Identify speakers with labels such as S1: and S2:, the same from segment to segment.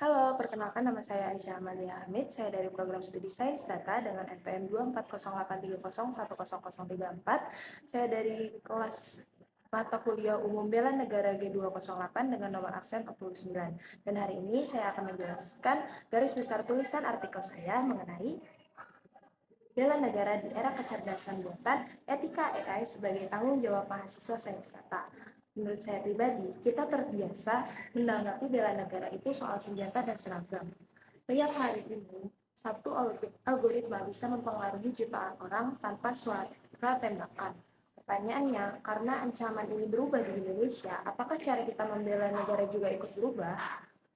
S1: Halo, perkenalkan nama saya Aisyah Amalia Hamid. Saya dari program studi Sains Data dengan NPM 24083010034. Saya dari kelas mata kuliah umum Bela Negara G208 dengan nomor absen 49. Dan hari ini saya akan menjelaskan garis besar tulisan artikel saya mengenai bela negara di era kecerdasan buatan, etika AI sebagai tanggung jawab mahasiswa sains data. Menurut saya pribadi, kita terbiasa menanggapi bela negara itu soal senjata dan seragam. Tiap hari ini, satu algoritma bisa mempengaruhi jutaan orang tanpa suara tembakan. Pertanyaannya, karena ancaman ini berubah di Indonesia, apakah cara kita membela negara juga ikut berubah?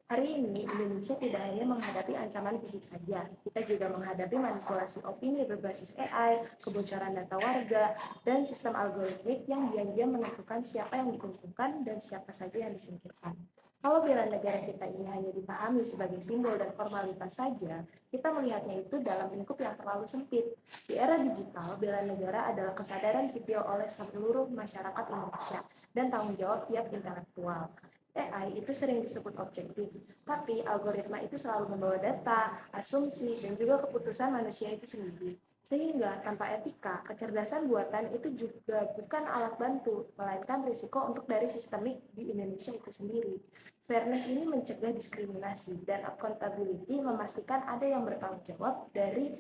S1: Hari ini, Indonesia tidak hanya menghadapi ancaman fisik saja, kita juga menghadapi manipulasi opini berbasis AI, kebocoran data warga, dan sistem algoritmik yang diam-diam menentukan siapa yang diuntungkan dan siapa saja yang disingkirkan. Kalau bela negara kita ini hanya dipahami sebagai simbol dan formalitas saja, kita melihatnya itu dalam lingkup yang terlalu sempit. Di era digital, bela negara adalah kesadaran sipil oleh seluruh masyarakat Indonesia dan tanggung jawab tiap intelektual. AI itu sering disebut objektif, tapi algoritma itu selalu membawa data, asumsi, dan juga keputusan manusia itu sendiri. Sehingga tanpa etika, kecerdasan buatan itu juga bukan alat bantu, melainkan risiko untuk dari sistemik di Indonesia itu sendiri. Fairness ini mencegah diskriminasi, dan accountability memastikan ada yang bertanggung jawab dari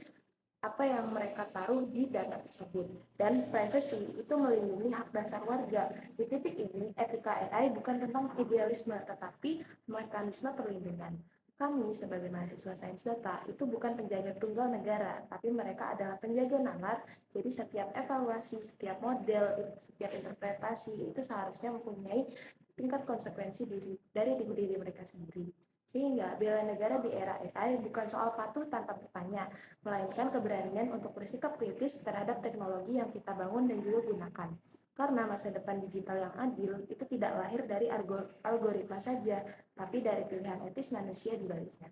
S1: apa yang mereka taruh di data tersebut. Dan privacy itu melindungi hak dasar warga. Di titik ini, etika AI bukan tentang idealisme, tetapi mekanisme perlindungan. Kami sebagai mahasiswa sains data itu bukan penjaga tunggal negara, tapi mereka adalah penjaga nalar. Jadi setiap evaluasi, setiap model, setiap interpretasi itu seharusnya mempunyai tingkat konsekuensi dari diri mereka sendiri. Sehingga bela negara di era AI bukan soal patuh tanpa bertanya, melainkan keberanian untuk bersikap kritis terhadap teknologi yang kita bangun dan juga gunakan. Karena masa depan digital yang adil itu tidak lahir dari algoritma saja, tapi dari pilihan etis manusia di baliknya.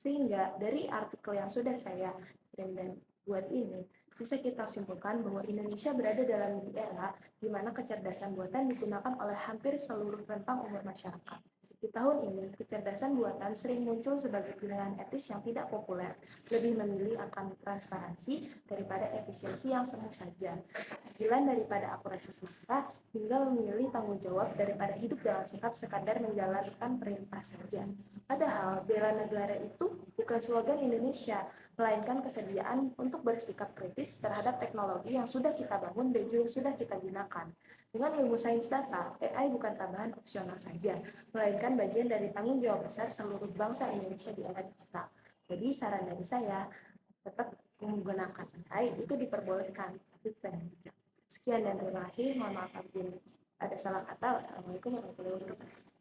S1: Sehingga dari artikel yang sudah saya kirim dan buat ini, bisa kita simpulkan bahwa Indonesia berada dalam era di mana kecerdasan buatan digunakan oleh hampir seluruh rentang umur masyarakat. Di tahun ini, kecerdasan buatan sering muncul sebagai pilihan etis yang tidak populer, lebih memilih akan transparansi daripada efisiensi yang semu saja, keadilan daripada akurasi semata, hingga memilih tanggung jawab daripada hidup dengan sikap sekadar menjalankan perintah saja. Padahal, bela negara itu bukan slogan Indonesia, melainkan kesediaan untuk bersikap kritis terhadap teknologi yang sudah kita bangun dan juga sudah kita gunakan. Dengan ilmu sains data, AI bukan tambahan opsional saja, melainkan bagian dari tanggung jawab besar seluruh bangsa Indonesia di era digital. Jadi saran dari saya, tetap menggunakan AI itu diperbolehkan, tapi bukan yang bijak. Sekian dan terima kasih. Mohon maaf apabila ada salah kata. Wassalamualaikum warahmatullahi wabarakatuh.